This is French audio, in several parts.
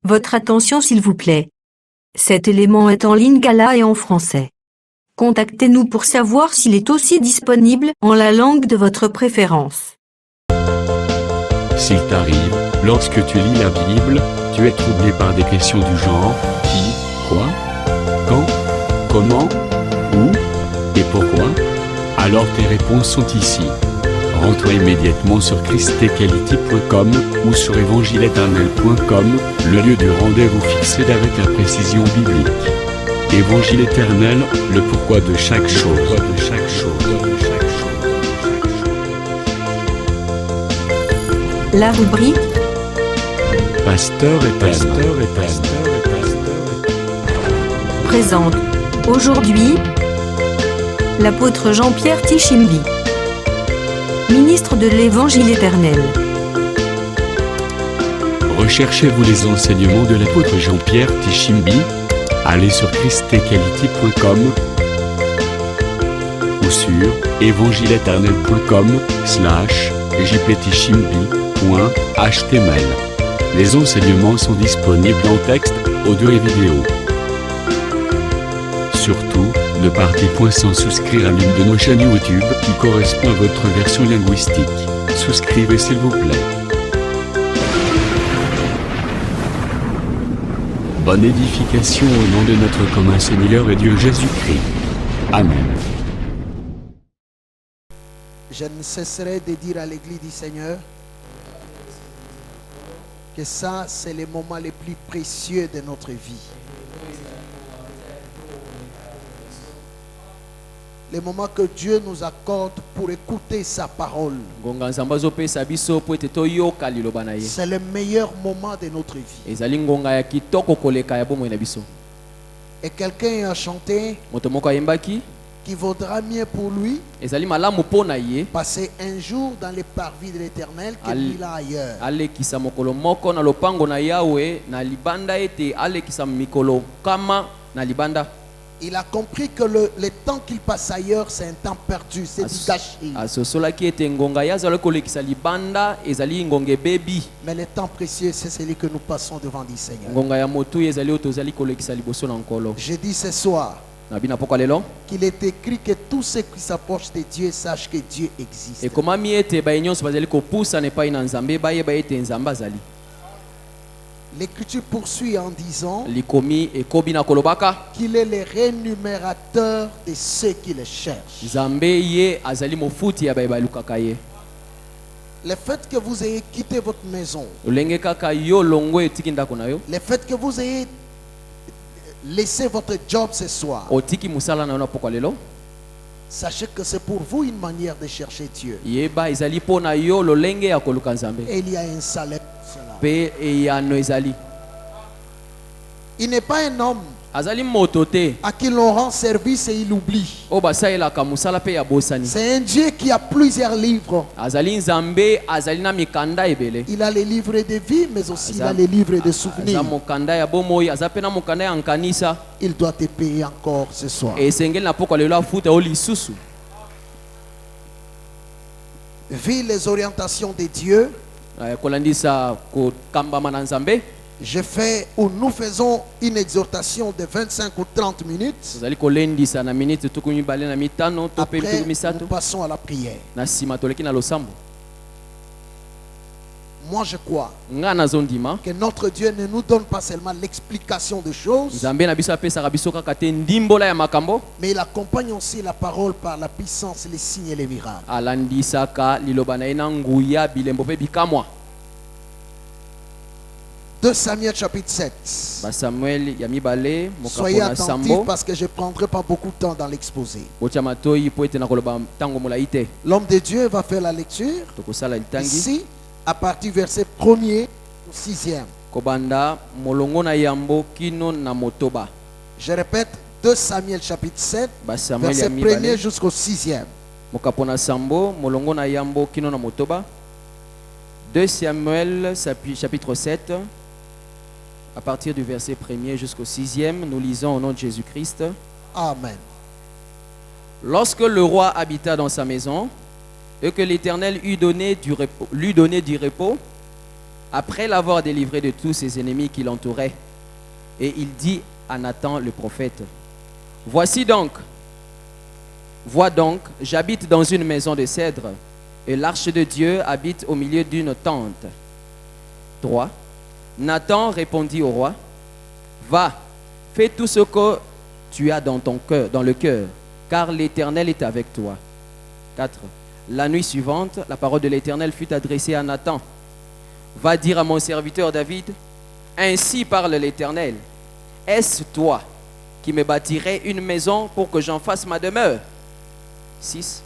Votre attention s'il vous plaît. Cet élément est en lingala et en français. Contactez-nous pour savoir s'il est aussi disponible en la langue de votre préférence. S'il t'arrive, lorsque tu lis la Bible, tu es troublé par des questions du genre qui, quoi, quand, comment, où et pourquoi, alors tes réponses sont ici. Rends-toi immédiatement sur christequality.com ou sur évangile-éternel.com, le lieu du rendez-vous fixé avec la précision biblique. Évangile éternel, le pourquoi de chaque chose. La rubrique Pasteur et présente aujourd'hui l'apôtre Jean-Pierre Tchimbi, ministre de l'Évangile éternel. Recherchez-vous les enseignements de l'apôtre Jean-Pierre Tchimbi? Allez sur christequality.com ou sur évangile-éternel.com/jptchimbi.html. Les enseignements sont disponibles en texte, audio et vidéo. Surtout, ne partez point sans souscrire à l'une de nos chaînes YouTube qui correspond à votre version linguistique. Souscrivez s'il vous plaît. Bonne édification au nom de notre commun Seigneur et Dieu Jésus-Christ. Amen. Je ne cesserai de dire à l'église du Seigneur que ça, c'est les moments les plus précieux de notre vie. Les moments que Dieu nous accorde pour écouter sa parole. C'est le meilleur moment de notre vie. Et quelqu'un a chanté qu'il vaudra mieux pour lui passer un jour dans les parvis de l'Éternel que lui là ailleurs. Il a compris que le temps qu'il passe ailleurs, c'est un temps perdu, c'est du gâchis. Mais le temps précieux, c'est celui que nous passons devant du Seigneur. Je dis ce soir qu'il est écrit que tous ceux qui s'approchent de Dieu sachent que Dieu existe. L'Écriture poursuit en disant qu'il est le rémunérateur de ceux qui le cherchent. Le fait que vous ayez quitté votre maison, le fait que vous ayez laissé votre job ce soir, sachez que c'est pour vous une manière de chercher Dieu. Et il y a un salaire pour cela. Il n'est pas un homme à qui l'on rend service et il oublie. C'est un Dieu qui a plusieurs livres. Il a les livres de vie, mais aussi il a les livres de souvenirs. Il doit te payer encore ce soir. Vu les orientations de Dieu, nous faisons une exhortation de 25 ou 30 minutes. Après, nous passons à la prière. Moi, je crois que notre Dieu ne nous donne pas seulement l'explication des choses, mais il accompagne aussi la parole par la puissance, les signes et les miracles. 2 Samuel chapitre 7. Soyez attentifs parce que je ne prendrai pas beaucoup de temps dans l'exposé. L'homme de Dieu va faire la lecture ici à partir du verset 1er au 6e. Je répète, 2 Samuel chapitre 7, verset 1er jusqu'au 6e. 2 Samuel chapitre 7, à partir du verset 1er jusqu'au 6e, nous lisons au nom de Jésus-Christ. Amen. Lorsque le roi habita dans sa maison et que l'Éternel lui donnait du repos, après l'avoir délivré de tous ses ennemis qui l'entouraient. Et il dit à Nathan le prophète, vois donc, j'habite dans une maison de cèdre, et l'arche de Dieu habite au milieu d'une tente. 3. Nathan répondit au roi, va, fais tout ce que tu as dans le cœur, car l'Éternel est avec toi. 4. La nuit suivante, la parole de l'Éternel fut adressée à Nathan. Va dire à mon serviteur David, ainsi parle l'Éternel. Est-ce toi qui me bâtirais une maison pour que j'en fasse ma demeure? 6.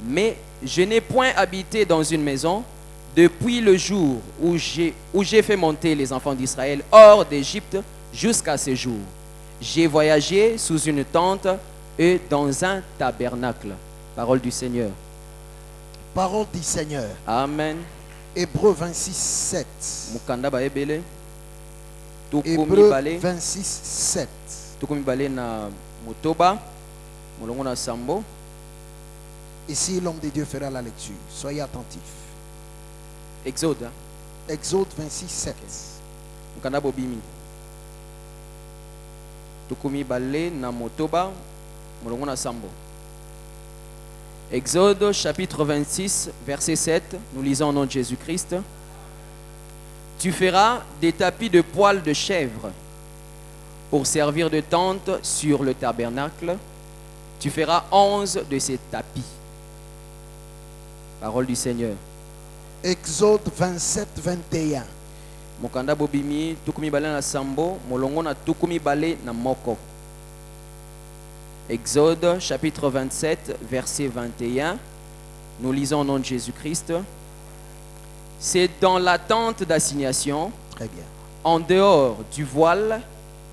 Mais je n'ai point habité dans une maison depuis le jour où j'ai fait monter les enfants d'Israël hors d'Égypte jusqu'à ce jour. J'ai voyagé sous une tente et dans un tabernacle. Parole du Seigneur. Parole du Seigneur. Amen. Hébreux 26, 7. Mukanda ba ebele. Hébreux 26, 7. Tukumi bale na Motoba, molongo na Sambo. Ici, l'homme de Dieu fera la lecture. Soyez attentifs. Exode. Exode 26, 7. Mukanda bobimi. Tukumi bale na Motoba, molongo na Sambo. Exode chapitre 26, verset 7, nous lisons au nom de Jésus-Christ. Tu feras des tapis de poils de chèvre pour servir de tente sur le tabernacle. Tu feras 11 de ces tapis. Parole du Seigneur. Exode 27, 21. Mokanda bobimi, tukumi bale na sambo, molongo na tukumi bale na moko. Exode chapitre 27, verset 21. Nous lisons au nom de Jésus-Christ. C'est dans la tente d'assignation, très bien, en dehors du voile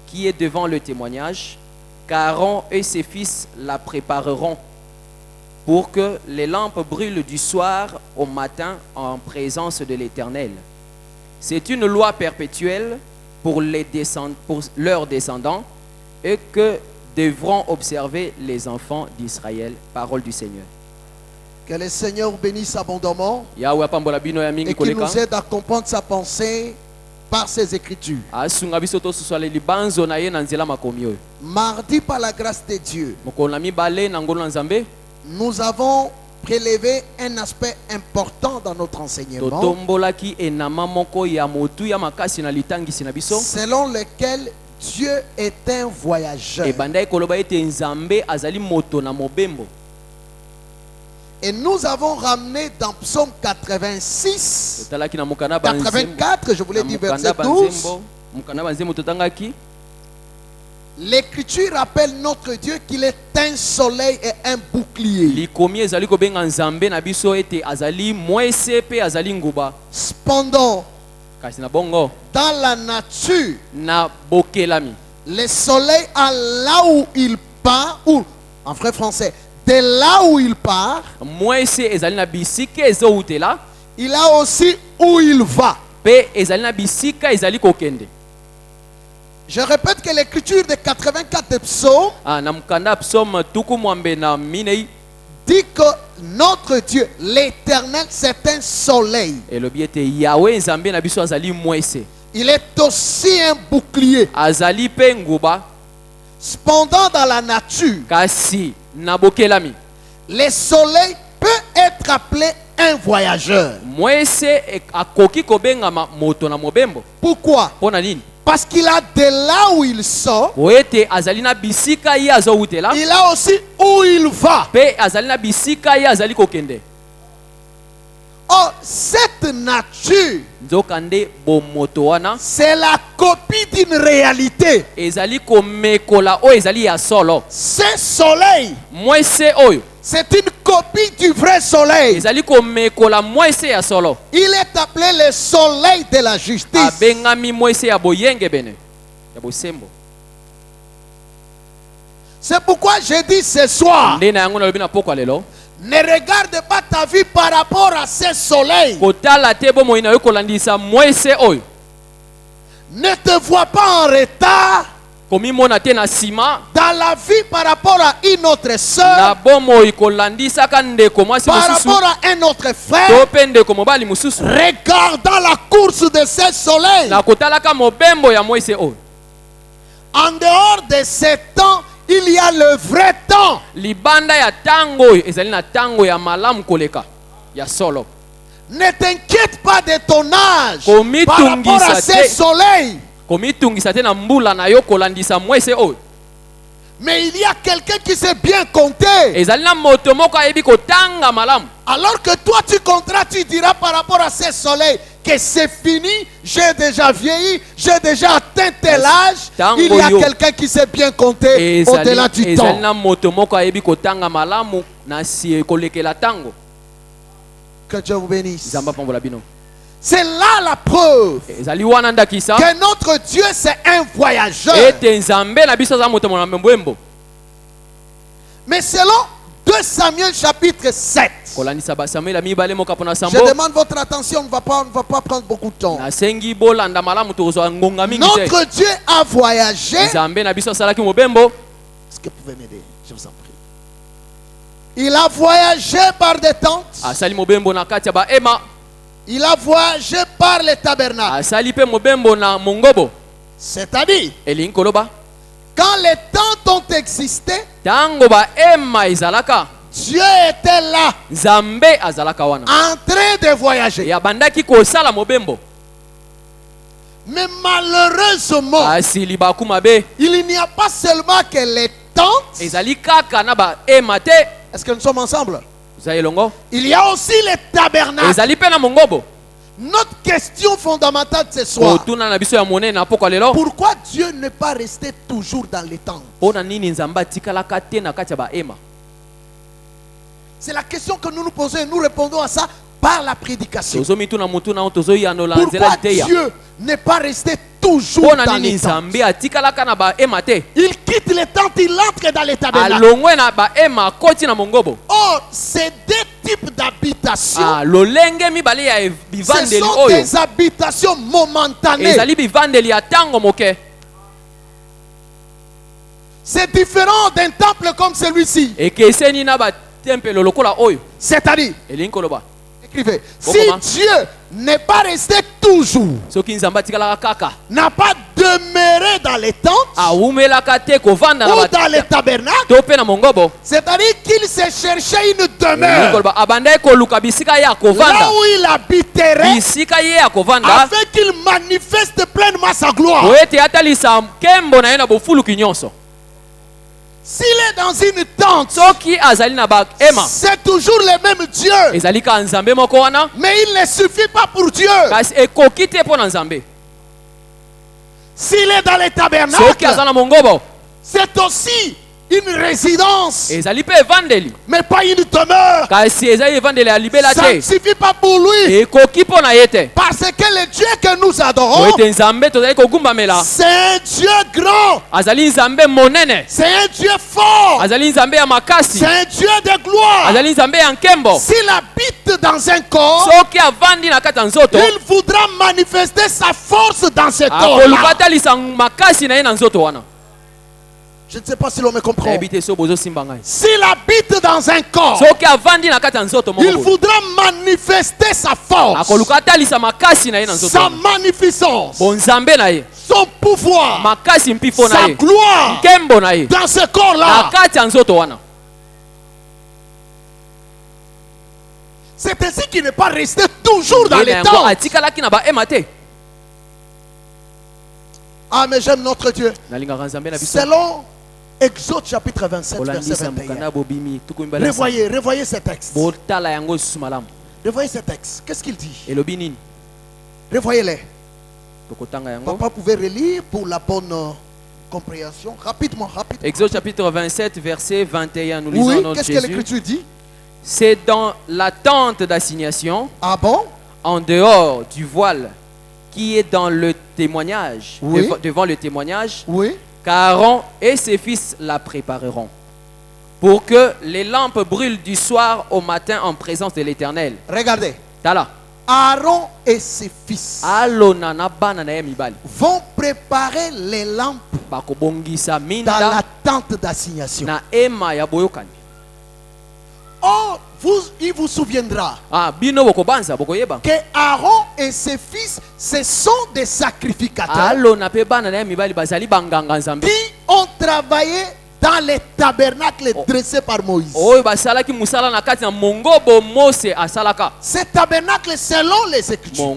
qui est devant le témoignage, qu'Aaron et ses fils la prépareront pour que les lampes brûlent du soir au matin en présence de l'Éternel. C'est une loi perpétuelle pour leurs descendants et que devront observer les enfants d'Israël. Parole du Seigneur. Que le Seigneur bénisse abondamment et qu'il qu'il nous aide à comprendre sa pensée par ses écritures. Mardi, par la grâce de Dieu, nous avons prélevé un aspect important dans notre enseignement, selon lequel Dieu est un voyageur. Et nous avons ramené dans Psaume 86, 84, je voulais dire verset 12. L'Écriture rappelle notre Dieu qu'il est un soleil et un bouclier. Cependant, dans la nature, le soleil a là où il part, ou en vrai français, de là où il part, il a aussi où il va. Je répète que l'écriture de 84 de Psaume dit que notre Dieu, l'Éternel, c'est un soleil. Il est aussi un bouclier. Cependant, dans la nature, le soleil peut être appelé un voyageur. Pourquoi? Parce qu'il a de là où il sort, il a aussi où il va. Or, cette nature, c'est la copie d'une réalité. Ce soleil, c'est une copie du vrai soleil. Il est appelé le soleil de la justice. C'est pourquoi je dis ce soir, ne regarde pas ta vie par rapport à ce soleil. Ne te vois pas en retard dans la vie par rapport à une autre sœur, par rapport à un autre frère, regardant la course de ce soleil. En dehors de ce temps, il y a le vrai temps. Ne t'inquiète pas de ton âge par rapport à ce soleil. Mais il y a quelqu'un qui sait bien compter. Alors que toi tu compteras, tu diras par rapport à ce soleil que c'est fini, j'ai déjà vieilli, j'ai déjà atteint tel âge. Il y a quelqu'un qui sait bien compter au-delà du temps. Que Dieu vous bénisse. C'est là la preuve que notre Dieu c'est un voyageur. Mais selon 2 Samuel chapitre 7, je demande votre attention, on ne va pas prendre beaucoup de temps. Notre Dieu a voyagé. Est-ce que vous pouvez m'aider? Je vous en prie. Il a voyagé par des tentes. Il a voyagé par les tabernacles. C'est-à-dire, quand les tentes ont existé, Dieu était là en train de voyager. Mais malheureusement, il n'y a pas seulement que les tentes. Est-ce que nous sommes ensemble? Il y a aussi les tabernacles. Notre question fondamentale ce soir: pourquoi Dieu n'est pas resté toujours dans les tentes? C'est la question que nous nous posons et nous répondons à ça par la prédication. Pourquoi Dieu n'est pas resté toujours dans les tentes? Il quitte les tentes, il entre dans les tabernacles. Or, ces deux types d'habitations, ce sont des habitations momentanées. C'est différent d'un temple comme celui-ci. C'est-à-dire, écrivez, si Dieu n'est pas resté toujours, n'a pas demeuré dans les tentes ou dans les tabernacles, c'est-à-dire qu'il s'est cherché une demeure là où il habiterait afin qu'il manifeste pleinement sa gloire. S'il est dans une tente, c'est toujours le même Dieu. Mais il ne suffit pas pour Dieu. S'il est dans les tabernacles, c'est aussi une résidence, mais pas une demeure. Ça ne suffit pas pour lui. Parce que le Dieu que nous adorons, c'est un Dieu grand, c'est un Dieu fort, c'est un Dieu de gloire. S'il habite dans un corps, il voudra manifester sa force dans ce corps-là. Je ne sais pas si l'on me comprend. S'il habite dans un corps, il voudra manifester sa force, sa magnificence, son pouvoir, sa gloire dans ce corps-là. C'est ainsi qu'il n'est pas resté toujours dans les temps. Ah, mais j'aime notre Dieu. Selon Exode chapitre 27, verset 21. Revoyez ce texte. Revoyez ce texte. Qu'est-ce qu'il dit? Revoyez-les. Papa pouvait relire pour la bonne compréhension. Rapidement. Exode chapitre 27, verset 21. Nous lisons notre Jésus. Qu'est-ce que l'Écriture dit? C'est dans la tente d'assignation, en dehors du voile, qui est dans le témoignage, devant le témoignage, qu'Aaron et ses fils la prépareront, pour que les lampes brûlent du soir au matin en présence de l'Éternel. Regardez. Aaron et ses fils vont préparer les lampes dans la tente d'assignation. Oh, il vous souviendra que Aaron et ses fils, ce sont des sacrificateurs qui ont travaillé dans les tabernacles dressés par Moïse. Ces tabernacles, selon les Écritures,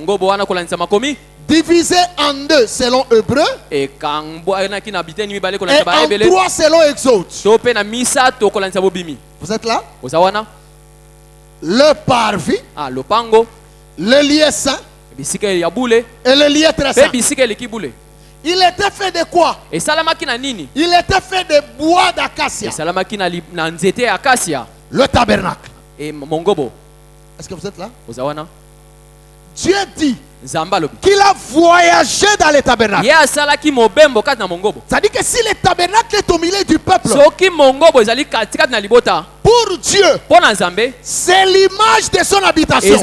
divisé en deux selon Hébreu et en trois selon Exode. Vous êtes là? Le parvis, le lieu saint et le lieu très saint. Il était fait de quoi? Il était fait de bois d'acacia. Le tabernacle. Est-ce que vous êtes là? Dieu dit qu'il a voyagé dans les tabernacles. C'est-à-dire que si le tabernacle est au milieu du peuple, pour Dieu, c'est l'image de son habitation.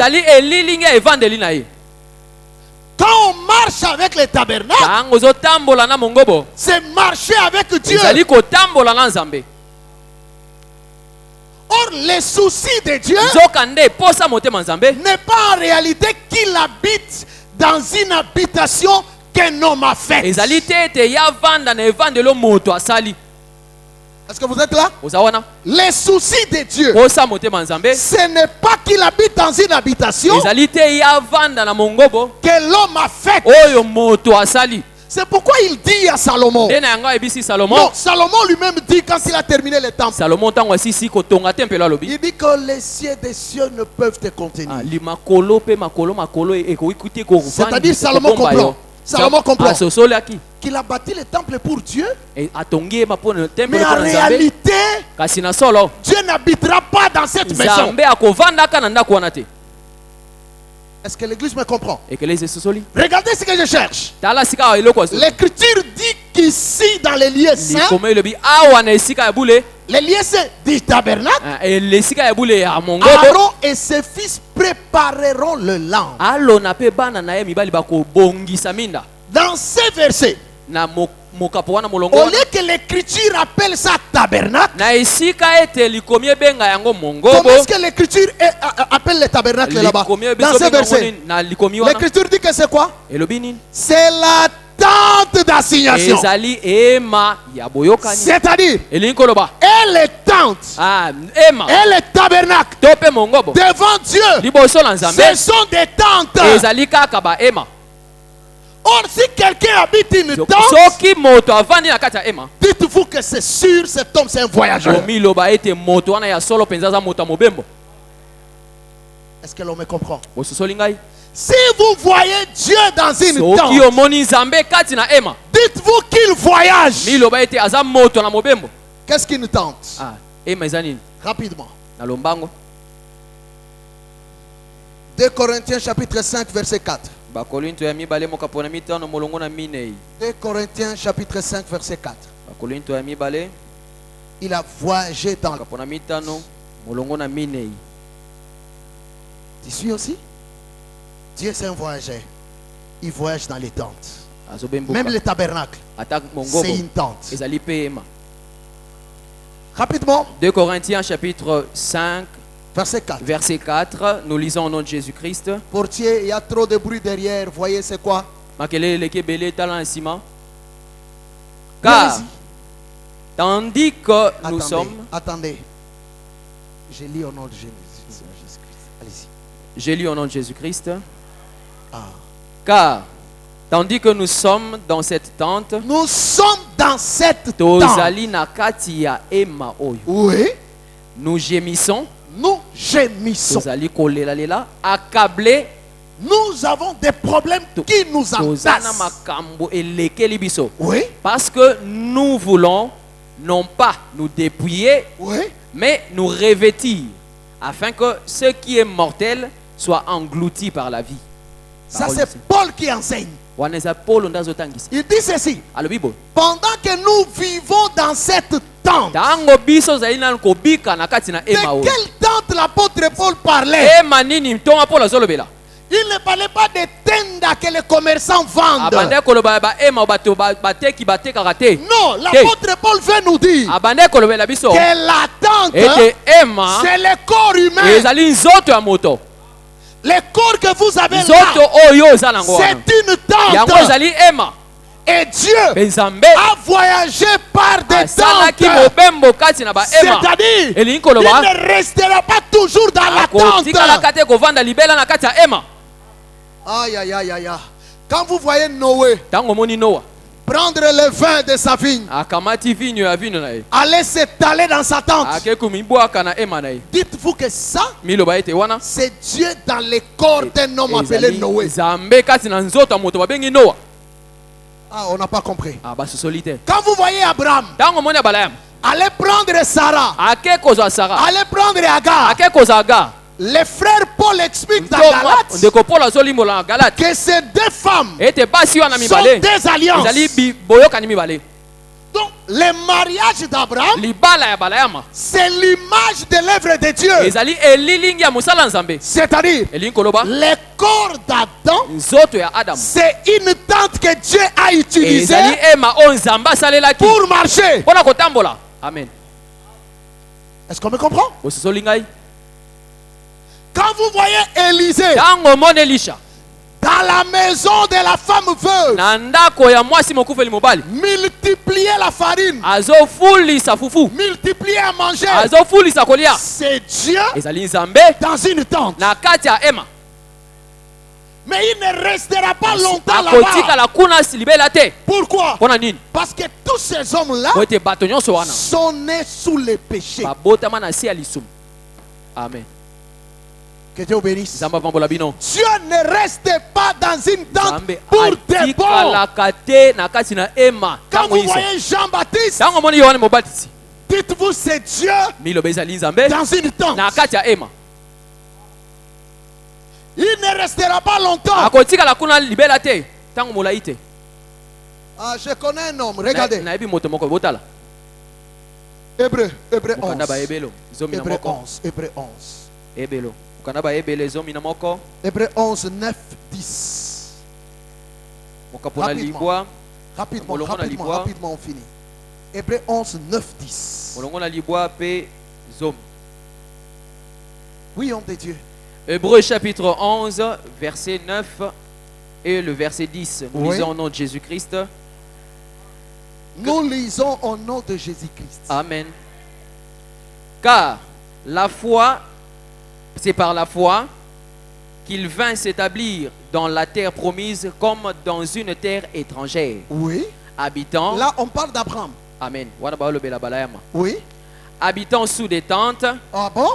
Quand on marche avec le tabernacle, c'est marcher avec Dieu. Or, le souci de Dieu n'est pas en réalité qu'il habite dans une habitation qu'un homme a faite. Est-ce que vous êtes là? Le souci de Dieu, ce n'est pas qu'il habite dans une habitation que l'homme a faite. C'est pourquoi il dit à Salomon. Non, Salomon lui-même dit quand il a terminé le temple. Il dit que les cieux des cieux ne peuvent te contenir. C'est-à-dire Salomon comprend. Salomon comprend qu'il a bâti le temple pour Dieu. Mais en réalité, Dieu n'habitera pas dans cette maison. Est-ce que l'église me comprend? Regardez ce que je cherche. L'écriture dit qu'ici dans les lieux saints, les lieux saints du tabernacle, Aaron et ses fils prépareront le lamp. Dans ces versets, au lieu que l'écriture appelle ça tabernacle, comment est-ce que l'écriture appelle le tabernacle là-bas? Dans ce verset, l'écriture dit que c'est quoi? C'est la tente d'assignation. C'est-à-dire, et les tentes et les tabernacles devant Dieu, ce sont des tentes. Or, si quelqu'un habite une tente, dites-vous que c'est sûr, cet homme c'est un voyageur. Est-ce que l'on me comprend? Si vous voyez Dieu dans une tente, dites-vous qu'il voyage. Qu'est-ce qu'une tente? Rapidement. 2 Corinthiens chapitre 5 verset 4. 2 Corinthiens chapitre 5 verset 4. Il a voyagé dans le... Tu suis aussi? Dieu c'est un voyageur. Il voyage dans les tentes. Même le tabernacle, c'est une tente. Rapidement. 2 Corinthiens chapitre 5 verset 4, nous lisons au nom de Jésus-Christ. Portier, il y a trop de bruit derrière. Voyez c'est quoi? Car tandis que nous sommes... Attendez. Je lis au nom de Jésus-Christ. Allez-y. Je lis au nom de Jésus-Christ. Car tandis que nous sommes dans cette tente, nous sommes dans cette tente. Oui. Nous gémissons. Nous gémissons. Accablés. Nous avons des problèmes qui nous entassent. Oui. Parce que nous voulons non pas nous dépouiller, mais nous revêtir, afin que ce qui est mortel soit englouti par la vie. Ça c'est Paul qui enseigne. Il dit ceci. Pendant que nous vivons dans cette tente. De quelle tente l'apôtre Paul parlait? Il ne parlait pas des tendas que les commerçants vendent. Non, l'apôtre Paul veut nous dire que la tente, c'est le corps humain. Le corps que vous avez là, c'est une tente. Et Dieu a voyagé par des tentes. C'est-à-dire, il ne restera pas toujours dans la tente. Aïe, aïe, aïe, aïe. Quand vous voyez Noé prendre le vin de sa vigne, aller s'étaler dans sa tente, dites-vous que ça, c'est Dieu dans le corps d'un homme appelé Noé. Ah, on n'a pas compris. Quand vous voyez Abraham aller prendre Sarah, aller prendre Agar, les frères Paul expliquent dans Galates que ces deux femmes sont des alliances. Donc, le mariage d'Abraham, c'est l'image de l'œuvre de Dieu. C'est-à-dire, le corps d'Adam, c'est une tente que Dieu a utilisée pour marcher. Amen. Est-ce qu'on me comprend? Quand vous voyez Élisée dans la maison de la femme veuve, multiplier la farine, multiplier à manger, c'est Dieu dans une tente. Mais il ne restera pas longtemps là-bas. Pourquoi? Parce que tous ces hommes-là sont nés sous le péché. Amen. Que Dieu bénisse. Dieu ne reste pas dans une tente pour des bons. Quand vous voyez Jean-Baptiste, dites-vous c'est Dieu dans une tente. Il ne restera pas longtemps. Ah, je connais un homme, regardez. Hébreu 11. Hébreu 11. Hébreu 11, 9, 10. Rapidement, on finit. Hébreu 11, 9, 10. Oui, homme de Dieu. Hébreu chapitre 11, verset 9 et le verset 10. Nous lisons au nom de Jésus-Christ. Nous lisons au nom de Jésus-Christ. Amen. Car la foi, c'est par la foi qu'il vint s'établir dans la terre promise comme dans une terre étrangère. Oui. Habitant. Là, on parle d'Abraham. Amen. Oui. Habitant sous des tentes. Ah bon?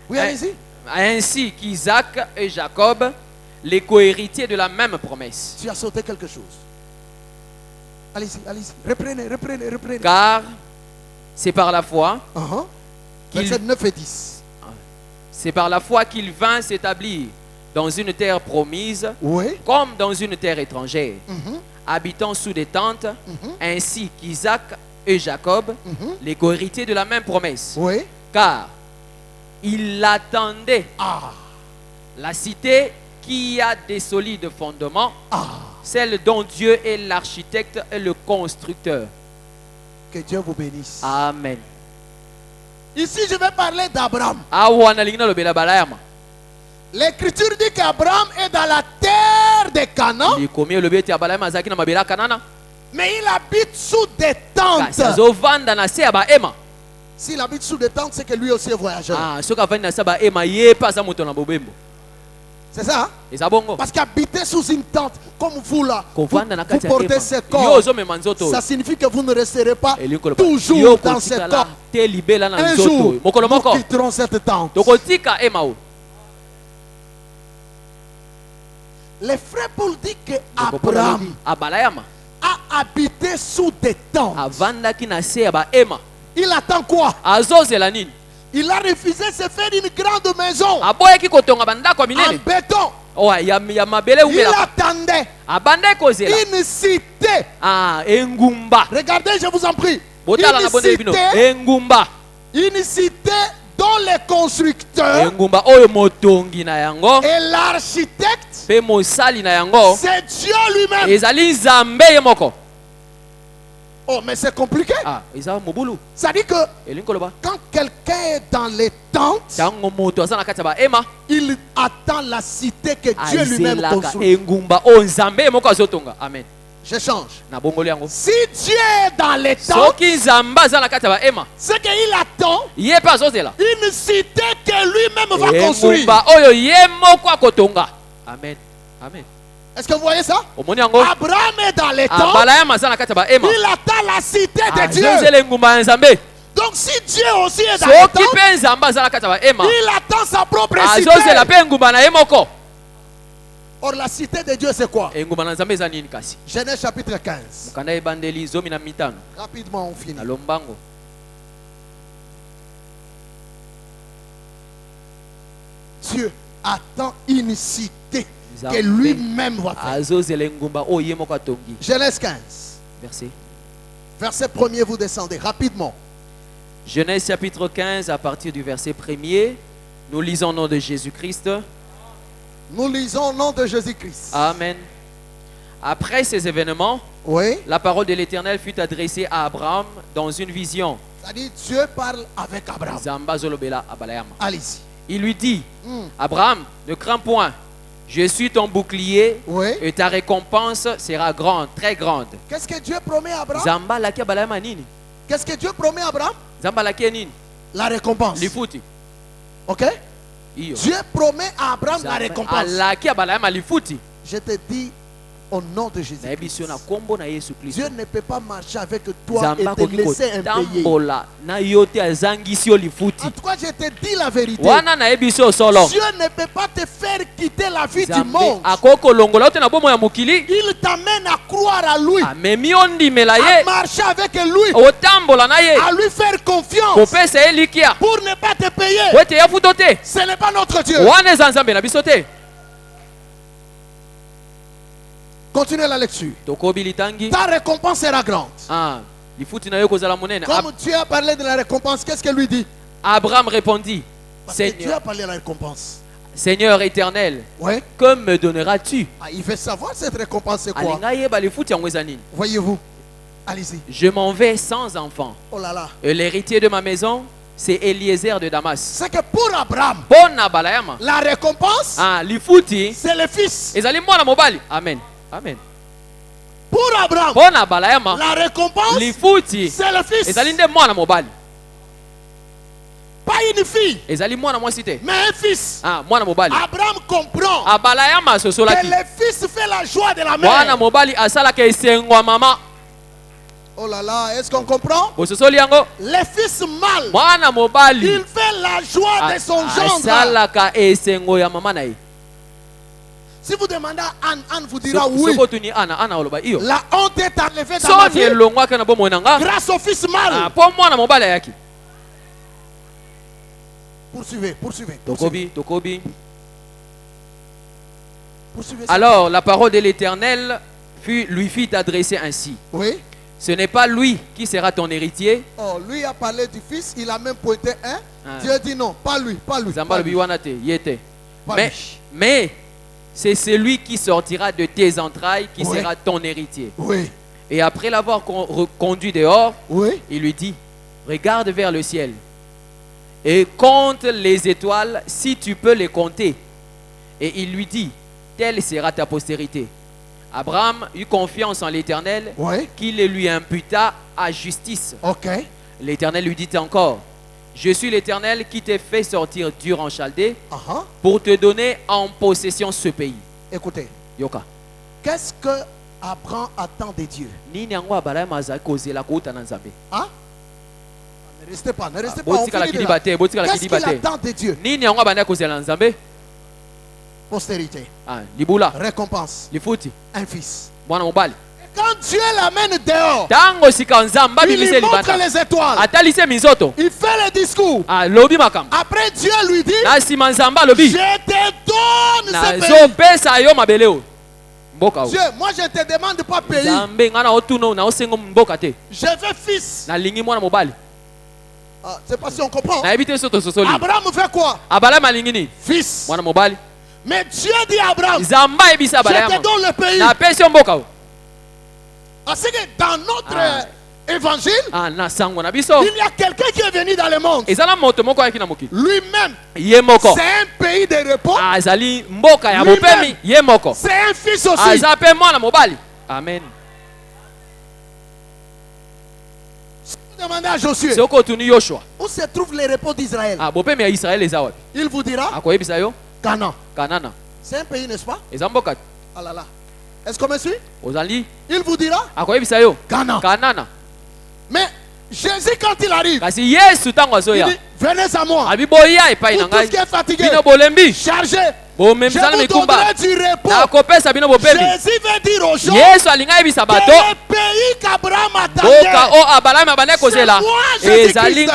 Oui, allez-y. Ainsi qu'Isaac et Jacob, les cohéritiers de la même promesse. Tu as sauté quelque chose. Allez-y. Reprenez. Car c'est par la foi. Verset 9 et 10. C'est par la foi qu'il vint s'établir dans une terre promise, comme dans une terre étrangère, habitant sous des tentes, ainsi qu'Isaac et Jacob, les cohéritiers de la même promesse. Car il attendait la cité qui a des solides fondements, celle dont Dieu est l'architecte et le constructeur. Que Dieu vous bénisse. Amen. Ici, je vais parler d'Abraham. L'Écriture dit qu'Abraham est dans la terre de Canaan, mais il habite sous des tentes. S'il habite sous des tentes, c'est que lui aussi est voyageur. C'est ça, hein? Parce qu'habiter sous une tente, comme vous là, vous portez ce corps, ça signifie que vous ne resterez pas toujours dans ce corps. Un jour, nous quitterons cette tente. Le frère Paul dit que Abraham a habité sous des tentes. Il attend quoi? Il a refusé de se faire une grande maison en béton. Il attendait une cité. Regardez, je vous en prie. Une cité dont le constructeur engumba oyo motongi na yango et l'architecte, pe mosali na yango c'est Dieu lui-même. ezali nzambe ye moko. Oh, mais c'est compliqué. Ah, eza mobulu. Ça dit que Elingi koloba quand quelqu'un est dans les tentes, tango moto aza na kati ya bahema il attend la cité que Dieu lui-même azelaka construit. engumba oyo nzambe ye moko azotonga. Amen. Je change. Na bongoli yango. Si Dieu est dans les tentes, Soki nzambe aza na kati ya bahema c'est qu'il attend ye mpe azozela une cité que lui-même va construire. engumba oyo ye moko akotonga. Amen. Amen. Est-ce que vous voyez ça? Omoni yango Abraham est dans les tentes, abalayama aza na kati ya bahema il attend la cité de Dieu. azozela engumba ya nzambe. Donc si Dieu aussi est dans les Soki tentes, mpe nzambe aza na kati ya bahema il attend sa propre cité. azozela mpe engumba na ye moko. Or la cité de Dieu c'est quoi? engumba na nzambe eza nini kasi? Genèse chapitre 15. mokanda ebandeli 15 Rapidement on finit. na lombango. Dieu attend une cité que Nzambe lui-même va faire. azozela engumba oyo ye moko atongi. Genèse 15. Verset. Verset 1er, vous descendez rapidement. Genèse chapitre 15 à partir du verset 1er. Nous lisons au nom de Jésus-Christ. Nous lisons au nom de Jésus-Christ. Amen. Après ces événements, Oui. la parole de l'Éternel fut adressée à Abraham dans une vision. C'est-à-dire Dieu parle avec Abraham. Zamba zolobela abalayama. Allez-y. Il lui dit, Abraham, ne crains point, je suis ton bouclier Oui. et ta récompense sera grande, très grande. Qu'est-ce que Dieu promet à Abraham? Zamba laki abalayama nini? Qu'est-ce que Dieu promet à Abraham? Zamba laki nini? La récompense. Lifuti. Ok? Iyo. Dieu promet à Abraham la Zamba récompense. alaki abalayama lifuti. Je te dis au nom de Jésus. Na yebiso na kombo na Yesu Kristo. Dieu ne peut pas marcher avec toi Zamba et te koki laisser impayé. kotambola na yo te azangisi yo lifuti. En tout cas, je te dis la vérité. Wana na yebiso solo. Dieu ne peut pas te faire quitter la vie du Nzambe monde. akoko longola yo te na bomo ya mokili. Il t'amène à croire à lui, Amemi yo ndimela à ye. marcher avec lui, Otambola na ye. à lui faire confiance Kopesa ye likia. pour ne pas te payer. Po ete ya futo te. Ce n'est pas notre Dieu. Wana eza nzambe na biso te. Continuez la lecture. Tokobi litangi. Ta récompense sera grande. Ah, lifuti na yo kozala monene. Comme Dieu a parlé de la récompense, qu'est-ce que lui dit? Abraham répondit, Parce que Dieu Seigneur, a parlé de la récompense. Seigneur éternel, Ouais. que me donneras-tu? Ah, il veut savoir cette récompense c'est quoi. Alinga yeba lifuti yango eza nini? Voyez-vous. Allez-y. Je m'en vais sans enfant. Oh là là. Et l'héritier de ma maison, c'est Eliezer de Damas. C'est que pour Abraham, Bona balayama. la récompense, Ah, lifuti c'est le fils. ezali mwana mobali. Amen. Amen. Pour Abraham, Bona balayama. la récompense, Lifuti c'est le fils. ezali nde mwana mobali. Pas une fille, Ezali mwana mwasi te. mais un fils. Ah, mwana mobali. Abraham comprend Abalayama que sosolaki. le fils fait la joie de la Mwana mère. mobali asalaka esengo ya mama. Oh là là, est-ce qu'on comprend? Bososoli yango. Le fils mâle, Mwana mobali il fait la joie de son gendre. asalaka esengo ya mama na ye. Si vous demandez à Anne, Anne vous dira Soko oui. tuni ana oloba iyo. La honte est enlevée dans ma Soni vie elongwaka na bomoi na nga. grâce au fils mâle. Po mwana mobali ayaki. Poursuivez, poursuivez. Tokobi. Poursuivez. Alors la parole de l'Éternel lui fit adresser ainsi. Oui. Ce n'est pas lui qui sera ton héritier. Oh, lui a parlé du fils, il a même pointé un. Ah. Dieu dit non, pas lui, pas lui. Zamba Pas lobi lui. wana te, yete. Pas Mais, lui. mais c'est celui qui sortira de tes entrailles qui Oui. sera ton héritier. Oui, Et après l'avoir conduit dehors, oui. il lui dit, regarde vers le ciel et compte les étoiles si tu peux les compter. Et il lui dit, telle sera ta postérité. Abraham eut confiance en l'Éternel Oui. qui le lui imputa à justice. Ok. L'Éternel lui dit encore, je suis l'Éternel qui t'ai fait sortir d'Ur en Chaldée Uh-huh. pour te donner en possession ce pays. Écoutez, Yoka. qu'est-ce que Abraham attend de Dieu? Nini yango abalaya mazali kozela kouta na Nzambe. Hein? Ne restez pas, ne restez pas. On Botika la finit de kidiba là. te, botika la Qu'est-ce kidiba qu'il te. attend de Dieu? Nini yango abanda kozela na Nzambe? Postérité, Ah, libula, récompense, lifuti, un fils. mwana mobali. Quand Dieu l'amène dehors, Tango sika Nzamba il bimisi lui montre libanda. les étoiles. Atalise minzoto. Il fait le discours. Ah, lobi makambo. Après, Dieu lui dit, Na sima Nzamba lobi. je te donne Na ce pays. zo pesa yo mabele o. Mboka o. Dieu, moi je te demande pas pays. Nzambe ngana otuno na osengo mboka te. Je veux fils. Na lingi mwana mobali. C'est pas si on comprend. Abraham fait quoi? Fils. Mais Dieu dit à Abraham, je te donne le pays. Parce que dans notre évangile, il y a quelqu'un qui est venu dans le monde. Lui-même, c'est un pays de repos. Lui-même, c'est un fils aussi. Amen. Demandez à Josué où se trouve les repos d'Israël. Il vous dira Canaan. C'est un pays, n'est-ce pas? Ah là là. Est-ce qu'on me suit? Il vous dira Canaan. Mais Jésus, quand il arrive, il dit venez à moi. Pour tout ce qui est fatigué, chargé, je vous donnerai du repos. Jésus veut dire aux gens que le pays qu'Abraham attendait, c'est moi, Jésus-Christ.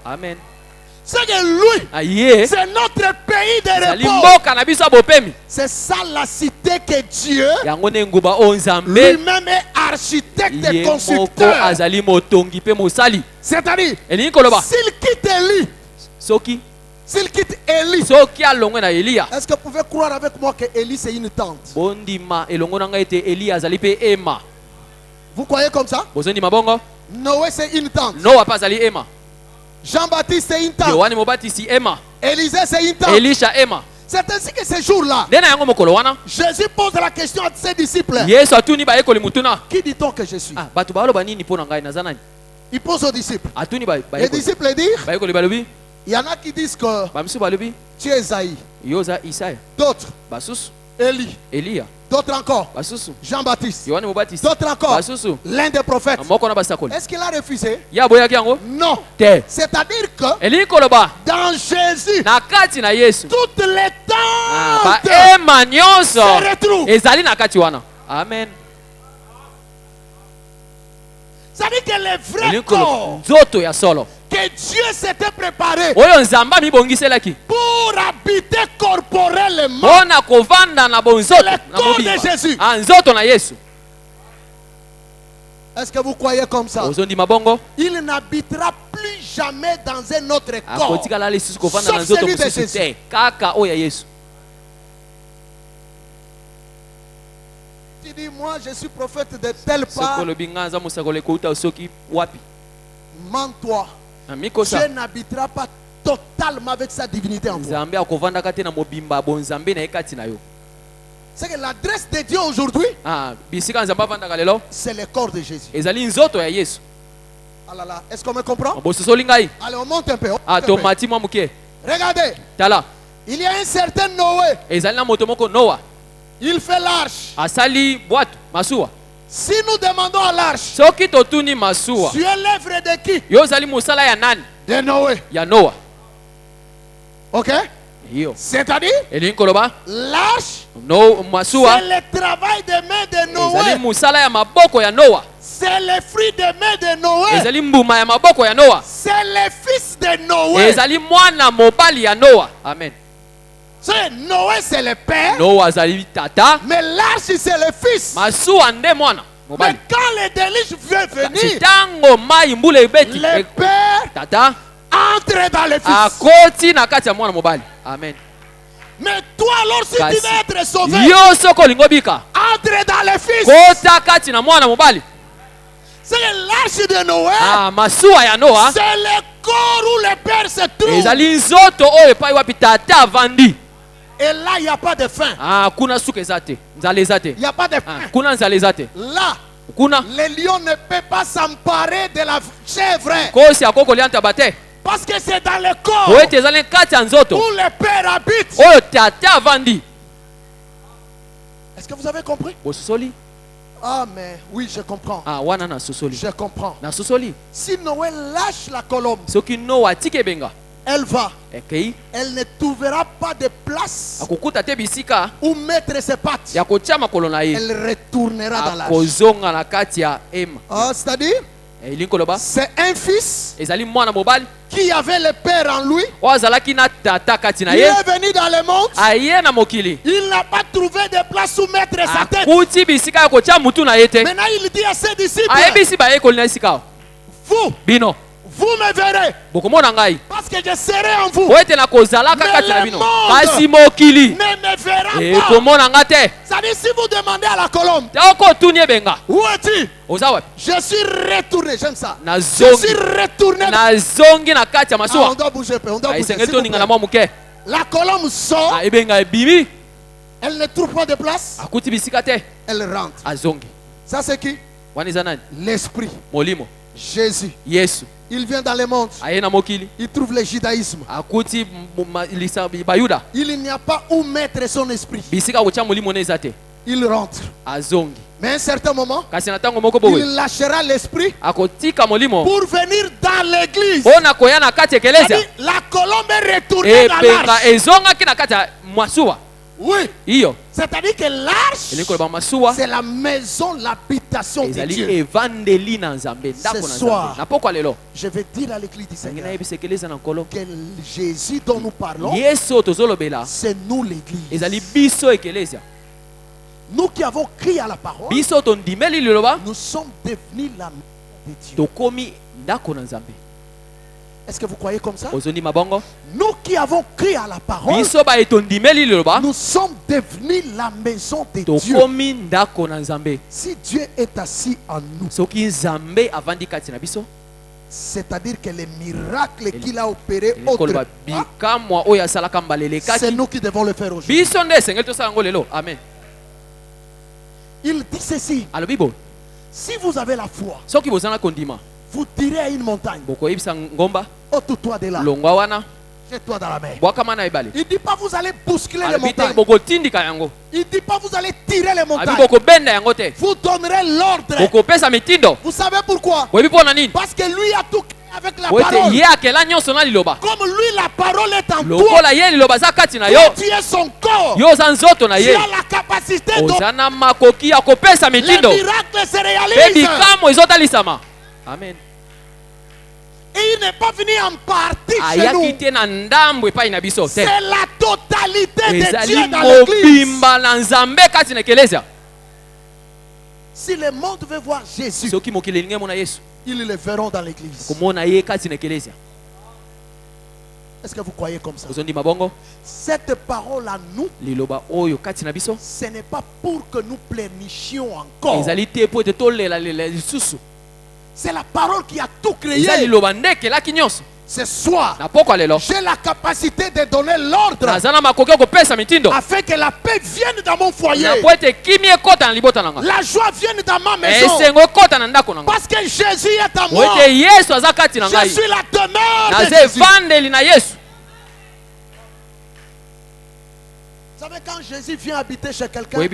Amen. C'est que lui, c'est notre pays de repos. C'est ça la cité que Dieu lui-même est architecte et constructeur. C'est-à-dire, s'il quitte Élie, s'il quitte Élie, est-ce que vous pouvez croire avec moi que Élie c'est une tente? Vous croyez comme ça? Noé c'est une tente. Jean-Baptiste c'est une tente. Élisée c'est une tente. C'est ainsi que ce jour-là, Jésus pose la question à ses disciples. Qui dit-on que je suis? Il pose aux disciples. Les disciples disent, il y en a qui disent que tu es Isaïe. D'autres, Élie. D'autres encore, Jean-Baptiste. D'autres encore, l'un des prophètes. Est-ce qu'il a refusé? Non. C'est-à-dire que dans Jésus, toutes les tentes se retrouvent. Amen. C'est-à-dire que les vrais corps que Dieu s'était préparé pour habiter corporellement, c'est le corps de Jésus. Est-ce que vous croyez comme ça? Il n'habitera plus jamais dans un autre corps, sauf celui de Jésus. Tu dis, moi je suis prophète de telle part. Mens-toi. Dieu n'habitera pas totalement avec sa divinité en toi. C'est que l'adresse de Dieu aujourd'hui, c'est le corps de Jésus. Ah là là, est-ce qu'on me comprend? Allez, on monte un peu. Regardez. Il y a un certain Noé. Il fait l'arche. Si nous demandons à l'arche, tu es l'œuvre de qui? De Noé. Ok? C'est-à-dire, l'arche, c'est le travail des mains de Noé. C'est le fruit des mains de Noé. C'est le fils de Noé. Amen. Noé c'est le père, mais l'arche c'est le fils. Mais quand le déluge veut venir, le père entre dans le fils. Amen. Mais toi alors si tu veux être sauvé, entre dans le fils. C'est l'arche de Noé. C'est le corps où le père se trouve. Et là, il n'y a pas de faim. Il n'y a pas de faim. Là, le lion ne peut pas s'emparer de la chèvre. Parce que c'est dans le corps où le père habite. Est-ce que vous avez compris? Ah mais oui, je comprends. Je comprends. Si Noé lâche la colombe, elle va. Elle ne trouvera pas de place où mettre ses pattes. Elle retournera dans l'arche. C'est-à-dire, c'est un fils qui avait le père en lui. Il est venu dans le monde. Il n'a pas trouvé de place où mettre sa tête. Maintenant il dit à ses disciples, Vous me verrez. Parce que je serai en vous. Mais le monde ne me verra pas. C'est-à-dire, si vous demandez à la colombe, où es-tu? Je suis retourné, j'aime ça. Je suis retourné. On doit bouger un peu, on doit bouger. La colombe sort. Elle ne trouve pas de place. Elle rentre. Ça c'est qui? L'esprit. Jésus. Il vient dans le monde. Il trouve le judaïsme. Il n'y a pas où mettre son esprit. Il rentre. Mais à un certain moment, il lâchera l'esprit pour venir dans l'église. La colombe est retournée dans l'arche. Oui. C'est-à-dire que l'arche, c'est la maison, l'habitation de Dieu. Ce soir, je vais dire à l'église du Seigneur que Jésus dont nous parlons, c'est nous l'église. Nous qui avons crié à la parole, nous sommes devenus la maison de Dieu. Est-ce que vous croyez comme ça? Nous qui avons crié à la parole, nous sommes devenus la maison de Dieu. Si Dieu est assis en nous, c'est-à-dire que les miracles qu'il a opérés autrefois, c'est nous qui devons le faire aujourd'hui. Amen. Il dit ceci: si vous avez la foi, vous direz à une montagne, ôte-toi de là, jette-toi dans la mer. Il ne dit pas vous allez bousculer les montagnes. Il ne dit pas vous allez tirer les montagnes. Vous donnerez l'ordre. Vous savez pourquoi? Parce que lui a tout créé avec la parole. Comme lui la parole est en toi, tu es son corps. Tu as la capacité de... Les miracles se réalisent. Amen. Et il n'est pas venu en partie chez nous. C'est la totalité de Dieu dans l'église. Si le monde veut voir Jésus, ils le verront dans l'église. Est-ce que vous croyez comme ça? Cette parole à nous, ce n'est pas pour que nous pleurnichions encore. C'est la parole qui a tout créé. Ce soir, j'ai la capacité de donner l'ordre afin que la paix vienne dans mon foyer, la joie vienne dans ma maison, parce que Jésus est en moi. Je suis la demeure de Jésus. Vous savez, quand Jésus vient habiter chez quelqu'un,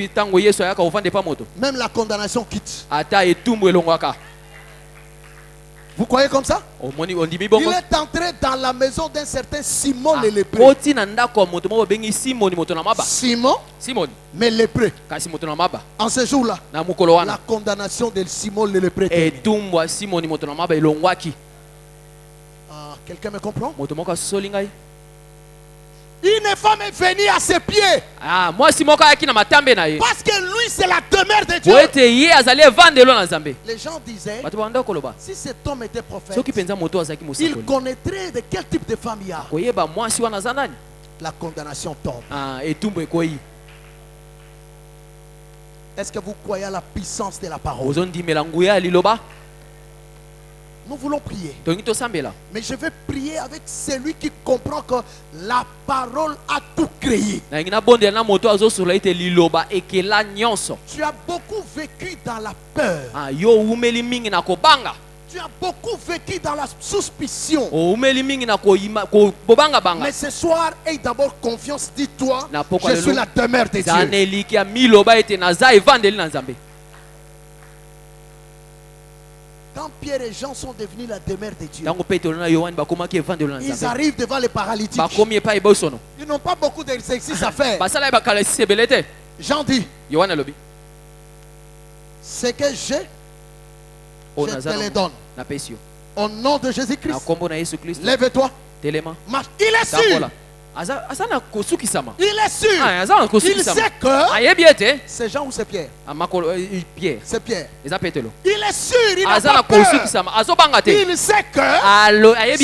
même la condamnation quitte. Vous croyez comme ça? Il est entré dans la maison d'un certain Simon le lépreux. Simon, mais lépreux. En ce jour-là, la condamnation de Simon le lépreux. Quelqu'un me comprend? Une femme est venue à ses pieds. Parce que lui, c'est la demeure de Dieu. Les gens disaient, si cet homme était prophète, il connaîtrait de quel type de femme il y a. La condamnation tombe. Est-ce que vous croyez à la puissance de la parole? Nous voulons prier. Mais je vais prier avec celui qui comprend que la parole a tout créé. Tu as beaucoup vécu dans la peur. Tu as beaucoup vécu dans la suspicion. Mais ce soir, aie d'abord confiance. Dis-toi, je suis la demeure de Dieu. Quand Pierre et Jean sont devenus la demeure de Dieu, ils arrivent devant les paralytiques. Ils n'ont pas beaucoup d'exercices à faire. Jean dit, ce que j'ai, je te le donne. Au nom de Jésus-Christ, lève-toi. Marche. Il est sûr. Il est sûr. Il sait que c'est Jean ou c'est Pierre. C'est Pierre. Il est sûr. Il n'a pas peur. Il sait que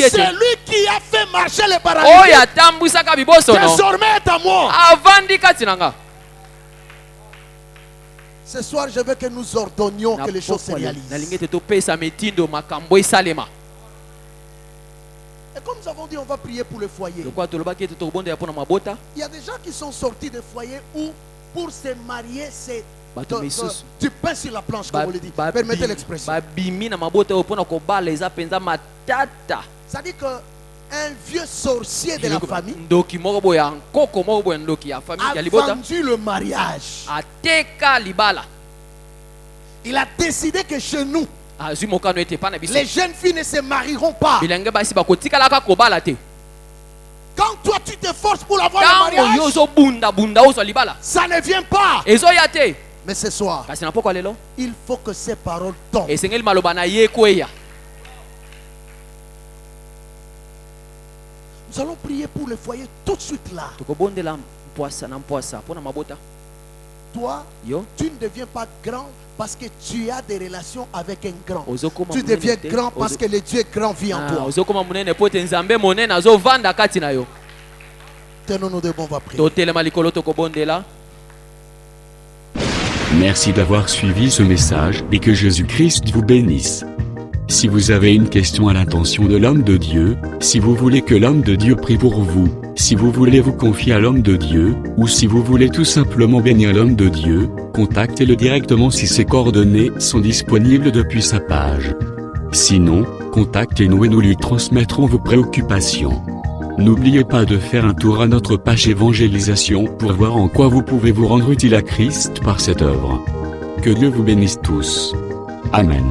c'est lui qui a fait marcher les paralysés. Désormais est à moi. Ce soir, je veux que nous ordonnions que les choses se réalisent. Et comme nous avons dit, on va prier pour le foyer. Il y a des gens qui sont sortis des foyers où pour se marier, c'est du pain sur la planche, comme on le dit. Permettez l'expression. C'est-à-dire qu'un vieux sorcier de la famille a vendu le mariage. Il a décidé que chez nous, les jeunes filles ne se marieront pas. Quand toi tu t'efforces pour avoir le mariage, ça ne vient pas. Mais ce soir, il faut que ces paroles tombent. Nous allons prier pour le foyer tout de suite là. Toi, tu ne deviens pas grand parce que tu as des relations avec un grand. Tu deviens grand parce que le Dieu grand vit en toi. Tenons-nous debout, on va prier. Merci d'avoir suivi ce message et que Jésus-Christ vous bénisse. Si vous avez une question à l'intention de l'homme de Dieu, si vous voulez que l'homme de Dieu prie pour vous, si vous voulez vous confier à l'homme de Dieu, ou si vous voulez tout simplement bénir l'homme de Dieu, contactez-le directement si ses coordonnées sont disponibles depuis sa page. Sinon, contactez-nous et nous lui transmettrons vos préoccupations. N'oubliez pas de faire un tour à notre page évangélisation pour voir en quoi vous pouvez vous rendre utile à Christ par cette œuvre. Que Dieu vous bénisse tous. Amen.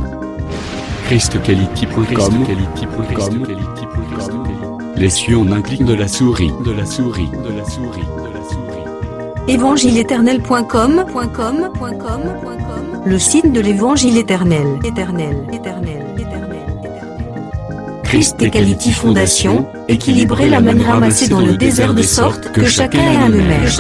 ChristQuality.com. Les cieux en un clic de la souris. Évangile-éternel.com, le site de l'évangile éternel. Christ et Quality Fondation, équilibrer la manne ramassée dans le désert de sorte que chacun ait un le maire.